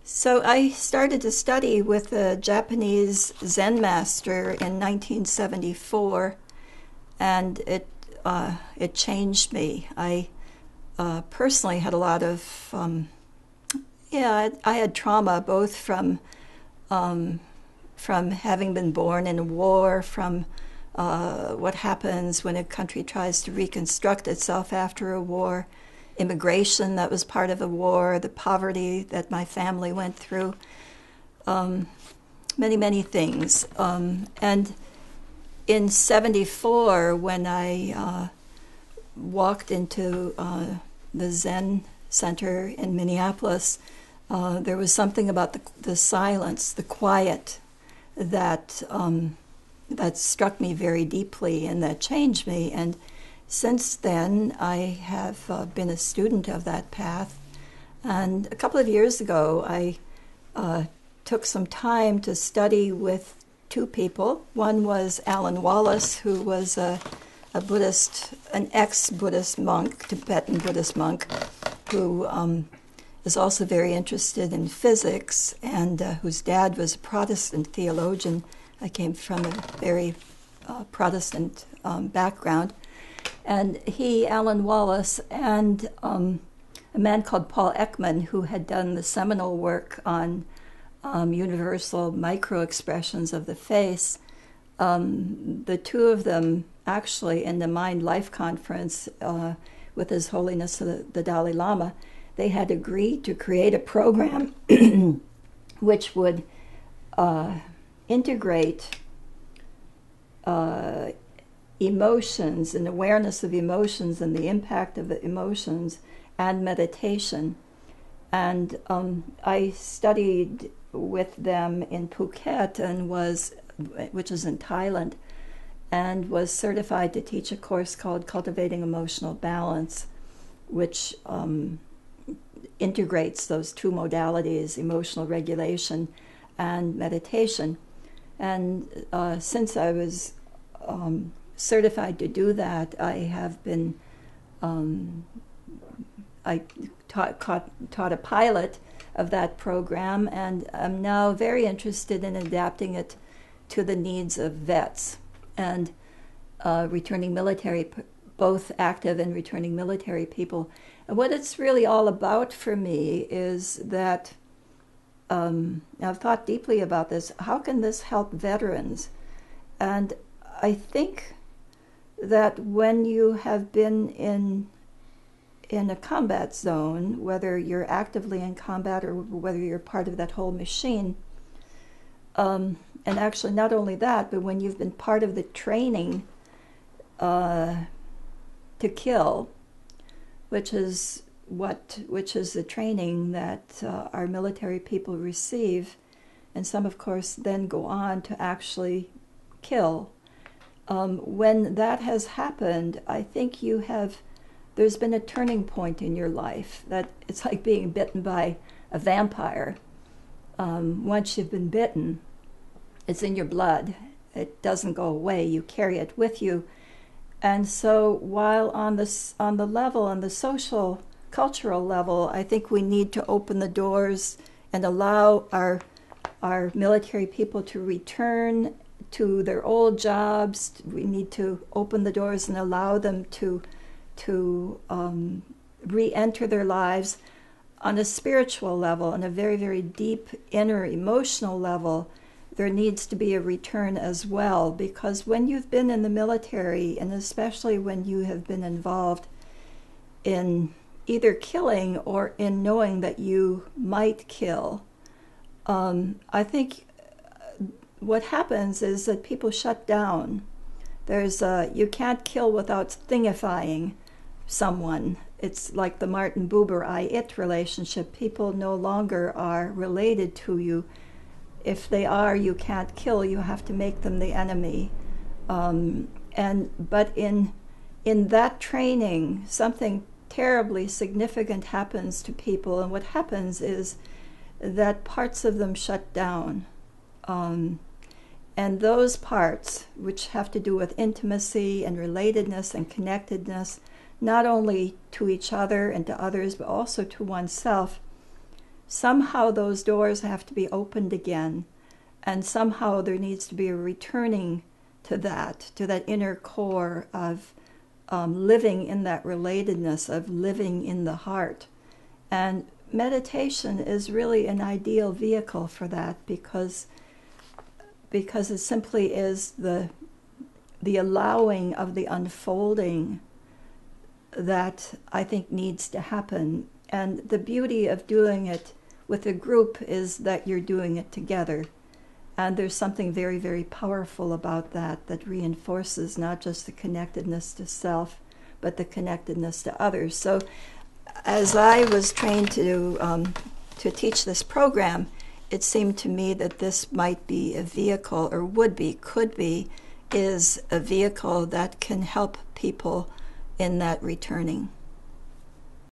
So I started to study with a Japanese Zen master in 1974, and it changed me. I personally had a lot of I had trauma both from having been born in a war, from what happens when a country tries to reconstruct itself after a war, immigration that was part of a war, the poverty that my family went through, many, many things. And in 74, when I walked into the Zen Center in Minneapolis, there was something about the silence, the quiet, that struck me very deeply and that changed me. And since then, I have been a student of that path. And a couple of years ago, I took some time to study with two people. One was Alan Wallace, who was a Buddhist, an ex-Buddhist monk, Tibetan Buddhist monk, who is also very interested in physics, and whose dad was a Protestant theologian. I came from a very Protestant background. And he, Alan Wallace, and a man called Paul Ekman, who had done the seminal work on universal microexpressions of the face, the two of them actually in the Mind Life Conference with His Holiness the Dalai Lama, they had agreed to create a program which would integrate emotions and awareness of emotions and the impact of the emotions and meditation. And I studied with them in Phuket which is in Thailand, and was certified to teach a course called Cultivating Emotional Balance, which integrates those two modalities, emotional regulation and meditation. And since I was certified to do that, I have been, I taught a pilot of that program, and I'm now very interested in adapting it to the needs of vets and returning military, both active and returning military people. And what it's really all about for me is that I've thought deeply about this. How can this help veterans? And I think that when you have been in a combat zone, whether you're actively in combat or whether you're part of that whole machine, and actually not only that, but when you've been part of the training to kill, which is the training that our military people receive, and some, of course, then go on to actually kill. When that has happened, I think there's been a turning point in your life. That it's like being bitten by a vampire. Once you've been bitten, it's in your blood. It doesn't go away. You carry it with you. And so while on the social, cultural level, I think we need to open the doors and allow our military people to return to their old jobs. We need to open the doors and allow them to re-enter their lives on a spiritual level, on a very, very deep inner emotional level. There needs to be a return as well, because when you've been in the military, and especially when you have been involved in either killing or in knowing that you might kill, I think what happens is that people shut down. You can't kill without thingifying someone. It's like the Martin Buber I-it relationship. People no longer are related to you. If they are, you can't kill. You have to make them the enemy. But in that training, something terribly significant happens to people, and what happens is that parts of them shut down. And those parts, which have to do with intimacy and relatedness and connectedness, not only to each other and to others, but also to oneself, somehow those doors have to be opened again, and somehow there needs to be a returning to that inner core of living in that relatedness, of living in the heart. And meditation is really an ideal vehicle for that, because it simply is the allowing of the unfolding that I think needs to happen. And the beauty of doing it with a group is that you're doing it together. And there's something very, very powerful about that reinforces not just the connectedness to self, but the connectedness to others. So as I was trained to teach this program, it seemed to me that this might be a vehicle, or could be, is a vehicle that can help people in that returning.